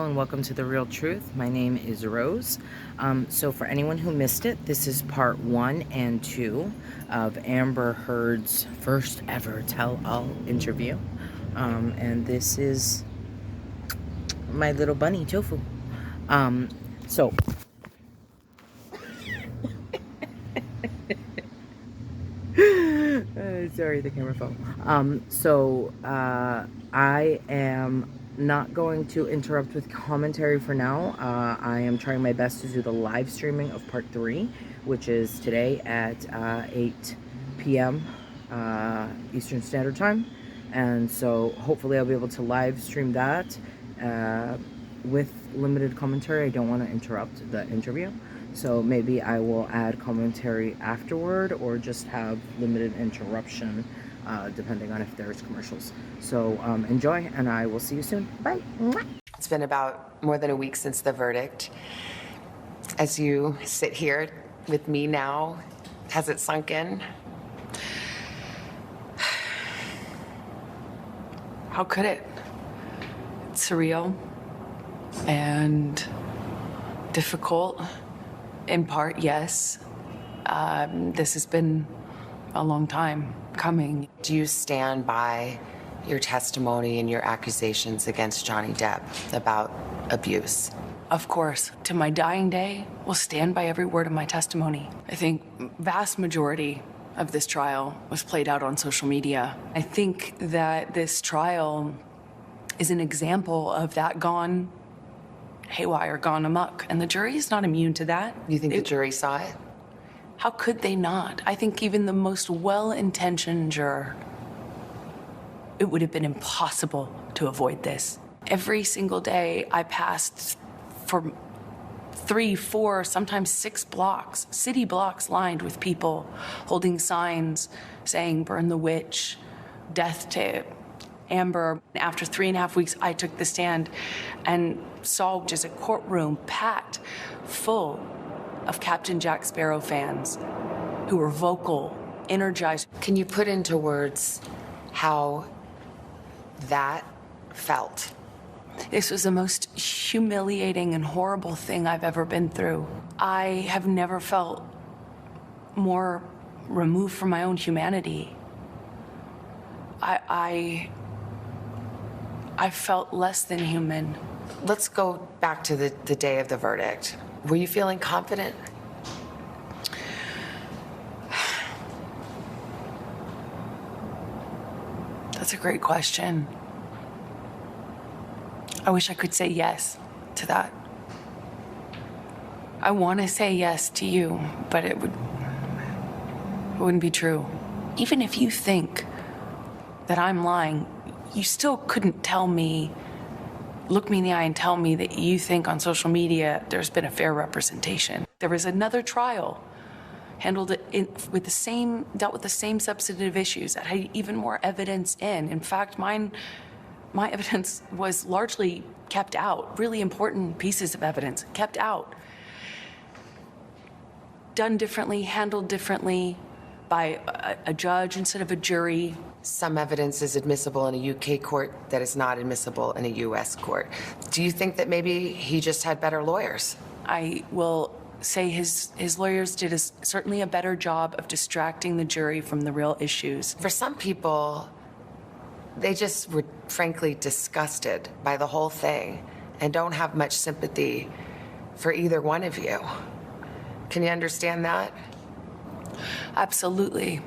and welcome to The Real Truth. My name is Rose. So for anyone who missed it, this is part 1 and 2 of Amber Heard's first ever tell-all interview. And this is my little bunny, Tofu. So sorry, the camera fell. I am not going to interrupt with commentary for now. I am trying my best to do the live streaming of part 3, which is today at 8 p.m. Eastern Standard Time. And so hopefully I'll be able to live stream that with limited commentary. I don't want to interrupt the interview. So maybe I will add commentary afterward or just have limited interruption depending on if there's commercials. So enjoy, and I will see you soon. Bye. It's been about more than a week since the verdict. As you sit here with me now, has it sunk in? How could it? It's surreal and difficult. In part, yes. This has been a long time coming. Do you stand by your testimony and your accusations against Johnny Depp about abuse? Of course, to my dying day, will stand by every word of my testimony. I think vast majority of this trial was played out on social media. I think that this trial is an example of that gone haywire, gone amok, and the jury is not immune to that. You think the jury saw it? How could they not? I think even the most well-intentioned juror, it would have been impossible to avoid this. Every single day I passed for 3, 4, sometimes 6 blocks, city blocks lined with people holding signs saying, "Burn the witch," "Death to Amber." After 3.5 weeks, I took the stand and saw just a courtroom packed full of Captain Jack Sparrow fans who were vocal, energized. Can you put into words how that felt? This was the most humiliating and horrible thing I've ever been through. I have never felt more removed from my own humanity. I felt less than human. Let's go back to the day of the verdict. Were you feeling confident? That's a great question. I wish I could say yes to that. I want to say yes to you, but it wouldn't be true. Even if you think that I'm lying, you still couldn't look me in the eye and tell me that you think on social media there's been a fair representation. There was another trial dealt with the same substantive issues that had even more evidence in. In fact, my evidence was largely kept out. Really important pieces of evidence kept out. Done differently, handled differently by a judge instead of a jury. Some evidence is admissible in a UK court that is not admissible in a US court. Do you think that maybe he just had better lawyers? I will say his lawyers did certainly a better job of distracting the jury from the real issues. For some people, they just were frankly disgusted by the whole thing and don't have much sympathy for either one of you. Can you understand that? Absolutely.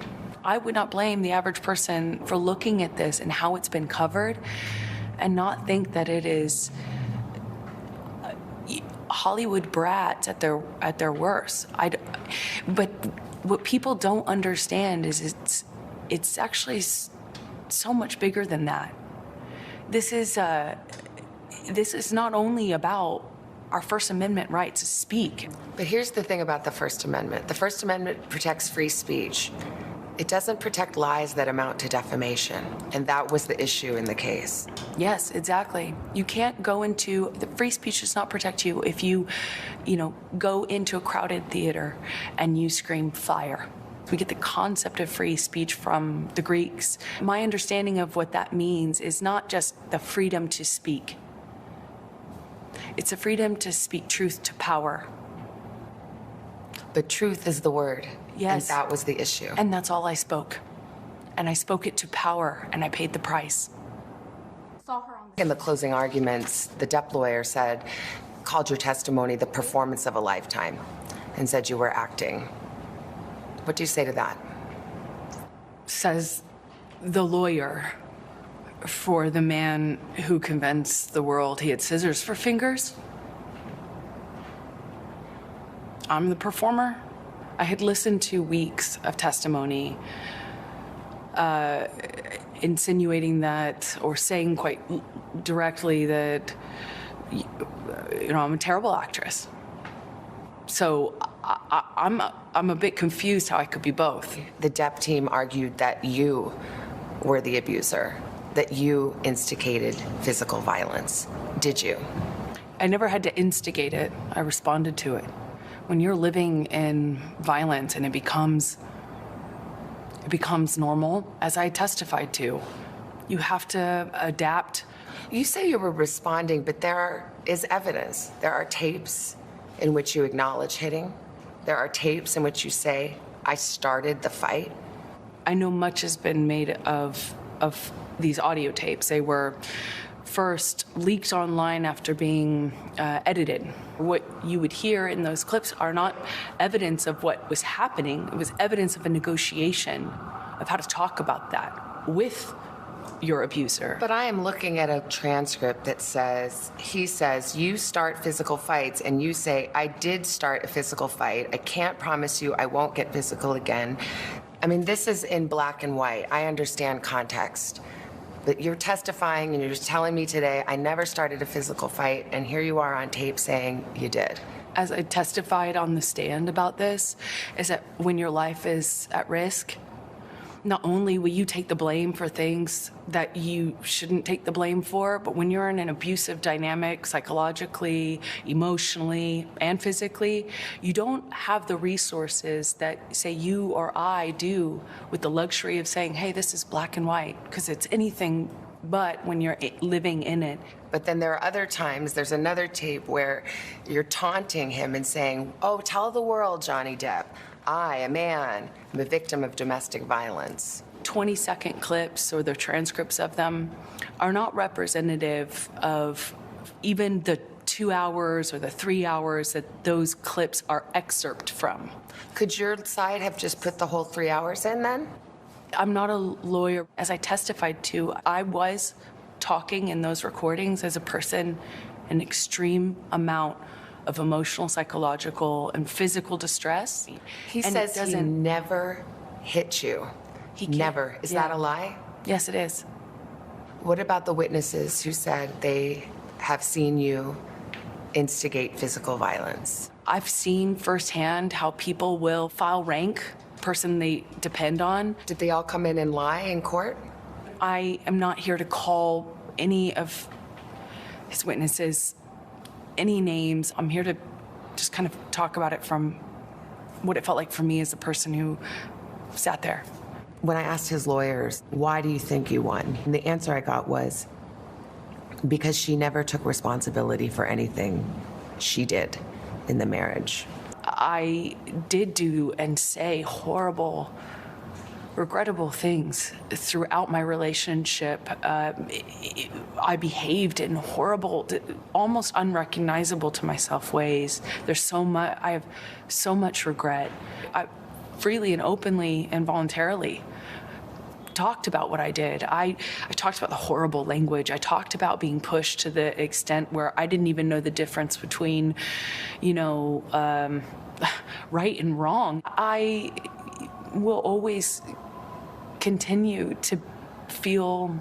I would not blame the average person for looking at this and how it's been covered and not think that it is Hollywood brats at their worst. But what people don't understand is it's actually so much bigger than that. This is not only about our First Amendment right to speak. But here's the thing about the First Amendment. The First Amendment protects free speech. It doesn't protect lies that amount to defamation, and that was the issue in the case. Yes, exactly. You can't go into, the free speech does not protect you if you go into a crowded theater and you scream fire. We get the concept of free speech from the Greeks. My understanding of what that means is not just the freedom to speak. It's a freedom to speak truth to power. But truth is the word. Yes. And that was the issue. And that's all I spoke. And I spoke it to power, and I paid the price. In the closing arguments, the Depp lawyer called your testimony the performance of a lifetime and said you were acting. What do you say to that? Says the lawyer for the man who convinced the world he had scissors for fingers. I'm the performer. I had listened to weeks of testimony insinuating that, or saying quite directly that, I'm a terrible actress. So I'm a bit confused how I could be both. The Depp team argued that you were the abuser, that you instigated physical violence. Did you? I never had to instigate it. I responded to it. When you're living in violence and it becomes normal, as I testified to, you have to adapt. You say you were responding, but there is evidence. There are tapes in which you acknowledge hitting. There are tapes in which you say, I started the fight. I know much has been made of these audio tapes. They were first leaked online after being edited. What you would hear in those clips are not evidence of what was happening. It was evidence of a negotiation of how to talk about that with your abuser. But I am looking at a transcript that he says, you start physical fights, and you say, I did start a physical fight. I can't promise you I won't get physical again. I mean, this is in black and white. I understand context. But you're testifying and you're just telling me today, I never started a physical fight, and here you are on tape saying you did. As I testified on the stand about this, is that when your life is at risk, not only will you take the blame for things that you shouldn't take the blame for, but when you're in an abusive dynamic, psychologically, emotionally, and physically, you don't have the resources that, say, you or I do with the luxury of saying, hey, this is black and white, because it's anything but when you're living in it. But then there are other times, there's another tape where you're taunting him and saying, oh, tell the world, Johnny Depp, I, a man, am a victim of domestic violence. 20-second clips, or the transcripts of them, are not representative of even the 2 hours or the 3 hours that those clips are excerpt from. Could your side have just put the whole 3 hours in then? I'm not a lawyer. As I testified to, I was talking in those recordings as a person in extreme amount of emotional, psychological, and physical distress. He says he never hit you. He can't. Never. Is that a lie? Yes, it is. What about the witnesses who said they have seen you instigate physical violence? I've seen firsthand how people will file rank person they depend on. Did they all come in and lie in court? I am not here to call any of his witnesses any names. I'm here to just kind of talk about it from what it felt like for me as a person who sat there. When I asked his lawyers, why do you think you won? And the answer I got was, because she never took responsibility for anything she did in the marriage. I did do and say horrible, regrettable things throughout my relationship. I behaved in horrible, almost unrecognizable to myself ways. I have so much regret. I freely and openly and voluntarily talked about what I did. I talked about the horrible language. I talked about being pushed to the extent where I didn't even know the difference between, right and wrong. I will always continue to feel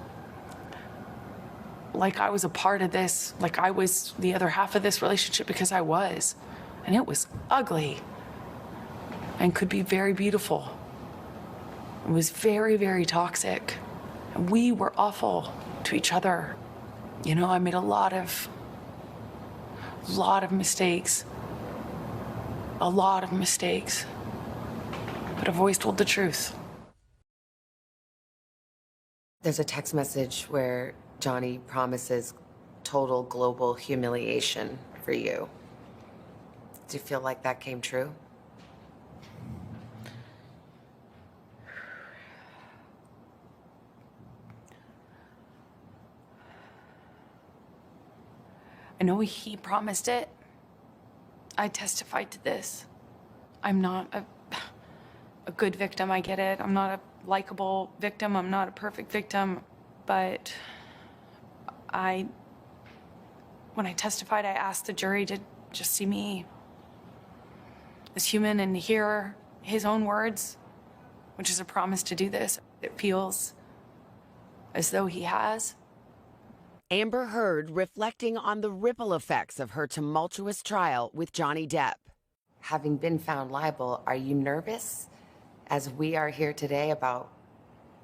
like I was a part of this, like I was the other half of this relationship, because I was. And it was ugly and could be very beautiful. It was very, very toxic. And we were awful to each other. I made a lot of mistakes. A lot of mistakes. But I've always told the truth. There's a text message where Johnny promises total global humiliation for you. Do you feel like that came true? I know he promised it. I testified to this. I'm not a good victim, I get it. I'm not a likable victim. I'm not a perfect victim. But when I testified, I asked the jury to just see me as human and hear his own words, which is a promise to do this. It feels as though he has. Amber Heard reflecting on the ripple effects of her tumultuous trial with Johnny Depp. Having been found liable, are you nervous, as we are here today, about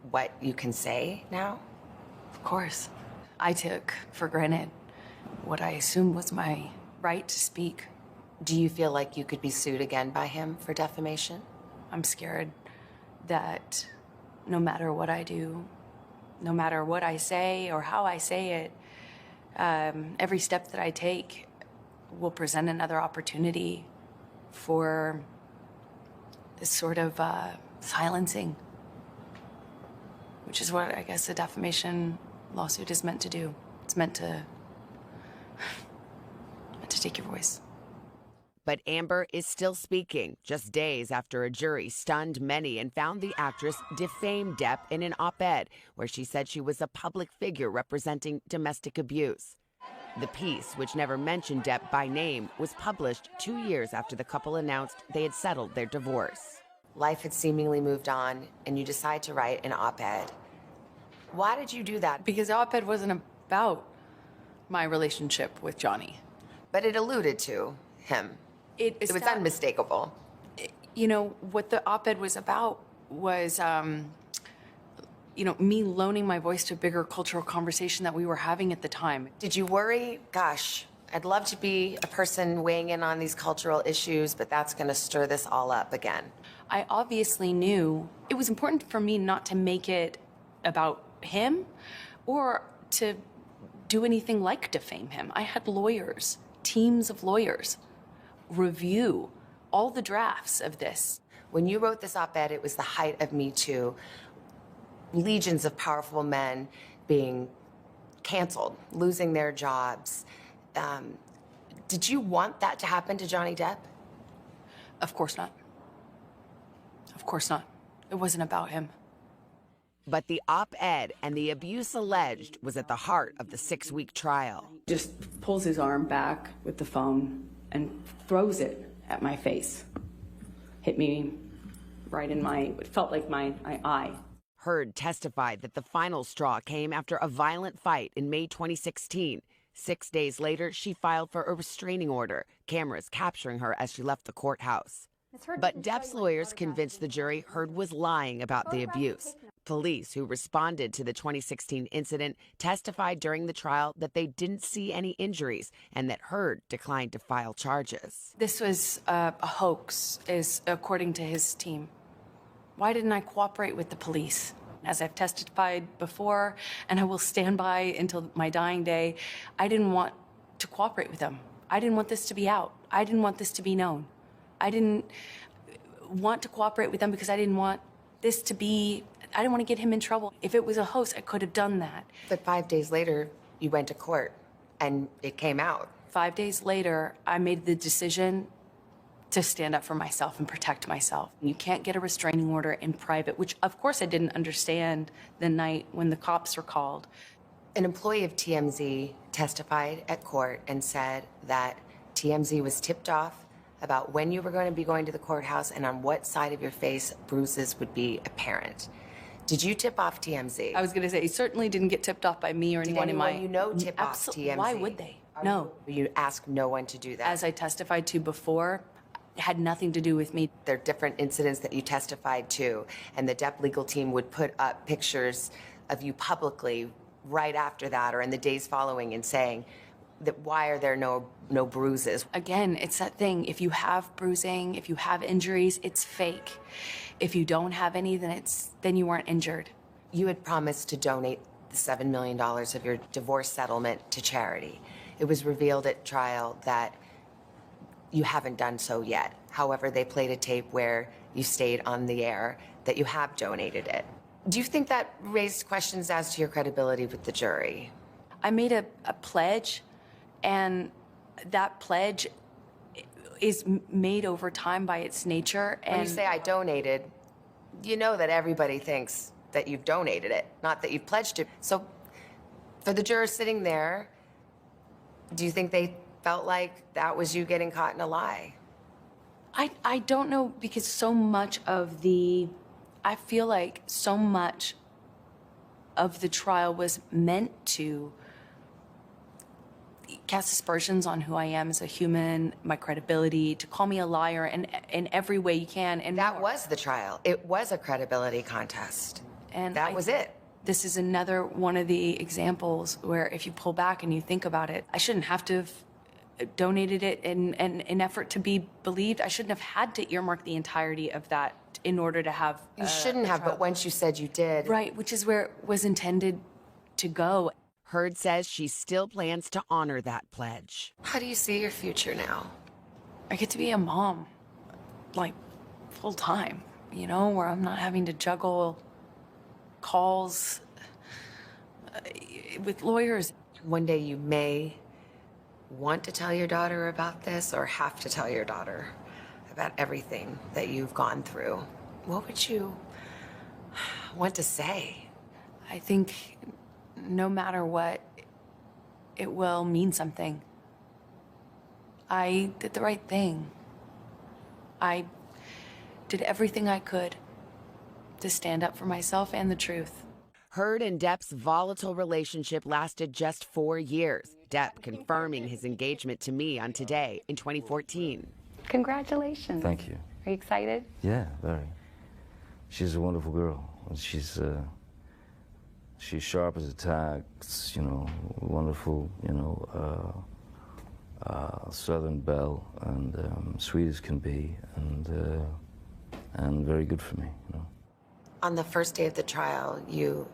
what you can say now? Of course. I took for granted what I assumed was my right to speak. Do you feel like you could be sued again by him for defamation? I'm scared that no matter what I do, no matter what I say or how I say it, every step that I take will present another opportunity for this sort of silencing, which is what I guess a defamation lawsuit is meant to do. It's meant to take your voice. But Amber is still speaking just days after a jury stunned many and found the actress defamed Depp in an op-ed where she said she was a public figure representing domestic abuse. The piece, which never mentioned Depp by name, was published 2 years after the couple announced they had settled their divorce. Life had seemingly moved on, and you decide to write an op-ed. Why did you do that? Because the op-ed wasn't about my relationship with Johnny. But it alluded to him. It was unmistakable. You know, what the op-ed was about was, me loaning my voice to a bigger cultural conversation that we were having at the time. Did you worry? Gosh, I'd love to be a person weighing in on these cultural issues, but that's going to stir this all up again. I obviously knew it was important for me not to make it about him or to do anything like defame him. I had lawyers, teams of lawyers, review all the drafts of this. When you wrote this op-ed, it was the height of Me Too. Legions of powerful men being canceled, losing their jobs. Did you want that to happen to Johnny Depp? Of course not. Of course not. It wasn't about him. But the op-ed and the abuse alleged was at the heart of the 6-week trial. Just pulls his arm back with the phone and throws it at my face. Hit me right in it felt like my eye. Heard testified that the final straw came after a violent fight in May 2016. 6 days later, she filed for a restraining order, cameras capturing her as she left the courthouse. But Depp's lawyers convinced the jury Heard was lying about the abuse. Police who responded to the 2016 incident testified during the trial that they didn't see any injuries and that Heard declined to file charges. This was a hoax, according to his team. Why didn't I cooperate with the police? As I've testified before, and I will stand by until my dying day, I didn't want to cooperate with them. I didn't want this to be out. I didn't want this to be known. I didn't want to cooperate with them because I didn't want to get him in trouble. If it was a hoax, I could have done that. But 5 days later, you went to court, and it came out. 5 days later, I made the decision to stand up for myself and protect myself. You can't get a restraining order in private, which of course I didn't understand the night when the cops were called. An employee of TMZ testified at court and said that TMZ was tipped off about when you were going to be going to the courthouse and on what side of your face bruises would be apparent. Did you tip off TMZ? I was going to say, he certainly didn't get tipped off by me or anyone in my... Did anyone tip off TMZ? Why would they? No. You asked no one to do that? As I testified to before, it had nothing to do with me. There are different incidents that you testified to, and the Depp legal team would put up pictures of you publicly right after that or in the days following and saying that why are there no bruises? Again, it's that thing. If you have bruising, if you have injuries, it's fake. If you don't have any, then you weren't injured. You had promised to donate the $7 million of your divorce settlement to charity. It was revealed at trial that you haven't done so yet. However, they played a tape where you stayed on the air that you have donated it. Do you think that raised questions as to your credibility with the jury? I made a pledge, and that pledge is made over time by its nature. And When you say I donated, you know that everybody thinks that you've donated it, not that you've pledged it. So for the jurors sitting there, do you think they felt like that was you getting caught in a lie? I don't know, because I feel like so much of the trial was meant to cast aspersions on who I am as a human, my credibility, to call me a liar in every way you can. And That more. was the trial. It was a credibility contest. And that was it. This is another one of the examples where if you pull back and you think about it, I shouldn't have to have donated it in an effort to be believed. I shouldn't have had to earmark the entirety of that in order to have. You shouldn't have, but once you said you did. Right, which is where it was intended to go. Heard says she still plans to honor that pledge. How do you see your future now? I get to be a mom, like, full time, where I'm not having to juggle calls with lawyers. One day you may want to tell your daughter about this or have to tell your daughter about everything that you've gone through. What would you want to say? I think no matter what, it will mean something. I did the right thing. I did everything I could to stand up for myself and the truth. Heard and Depp's volatile relationship lasted just 4 years. Depp confirming his engagement to me on Today in 2014. Congratulations. Thank you. Are you excited? Yeah, very. She's a wonderful girl. She's sharp as a tack, wonderful, Southern belle, and sweet as can be, and very good for me, On the first day of the trial, you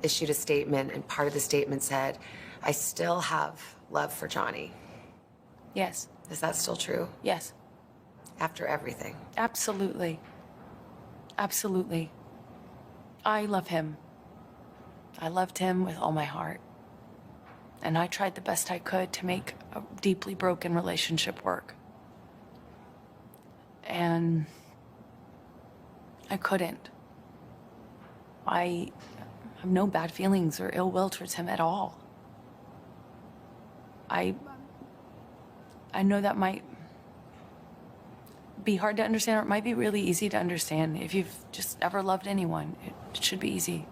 issued a statement, and part of the statement said, I still have love for Johnny. Yes, Is that still true? yes, After everything? absolutely. Absolutely. I love him. I loved him with all my heart. And I tried the best I could to make a deeply broken relationship work. And I couldn't. I have no bad feelings or ill will towards him at all. I know that might be hard to understand, or it might be really easy to understand. If you've just ever loved anyone, it should be easy.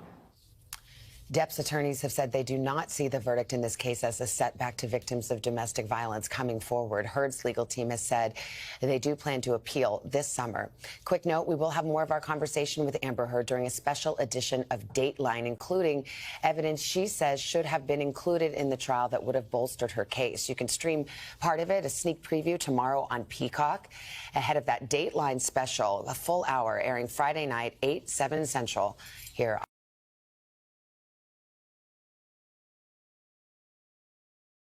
Depp's attorneys have said they do not see the verdict in this case as a setback to victims of domestic violence coming forward. Heard's legal team has said they do plan to appeal this summer. Quick note, we will have more of our conversation with Amber Heard during a special edition of Dateline, including evidence she says should have been included in the trial that would have bolstered her case. You can stream part of it, a sneak preview, tomorrow on Peacock, ahead of that Dateline special, a full hour airing Friday night, 8, 7 Central, here